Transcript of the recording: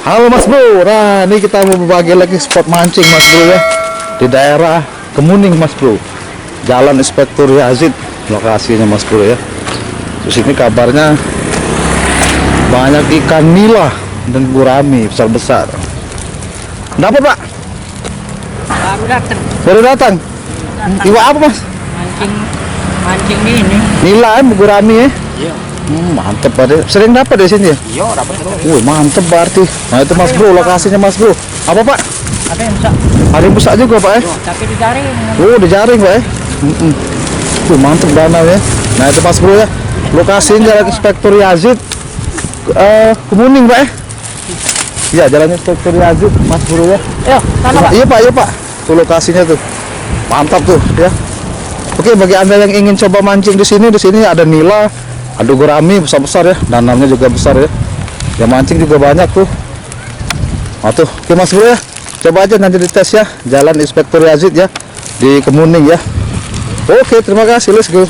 Halo Mas Bro, nah ini kita mau berbagi lagi spot mancing Mas Bro ya, di daerah Kemuning Mas Bro, Jalan Inspektur Yazid lokasinya Mas Bro ya. Terus ini kabarnya banyak ikan nila dan gurami besar-besar. Dapat Pak? Baru datang. Baru datang? Iwa apa Mas? Mancing ini. Nila gurami ya? Iya. Mantep Pak, sering dapat di sini ya? Iya, dapat terus. Wih mantep berarti. Nah itu Mas Bro, lokasinya Mas Bro. Apa Pak? Ada yang besar. Ada yang besar juga Pak ya? Tapi dijaring. Oh, dijaring Pak ya? Tuh mantep danau ya. Nah itu Mas Bro ya, lokasinya Jalan Inspektur Yazid Kemuning Pak ya? Iya, Jalan Inspektur Yazid Mas Bro ya. Ayo, sana Pak. Iya Pak, iya Pak. Tuh lokasinya tuh. Mantap tuh ya. Oke, bagi Anda yang ingin coba mancing di sini ada nila, ada gurami besar-besar ya. Danaunya juga besar ya. Ya mancing juga banyak tuh. Nah tuh, oke Mas Bro ya. Coba aja nanti dites ya, Jalan Inspektur Yazid ya di Kemuning ya. Oke, terima kasih. Let's go.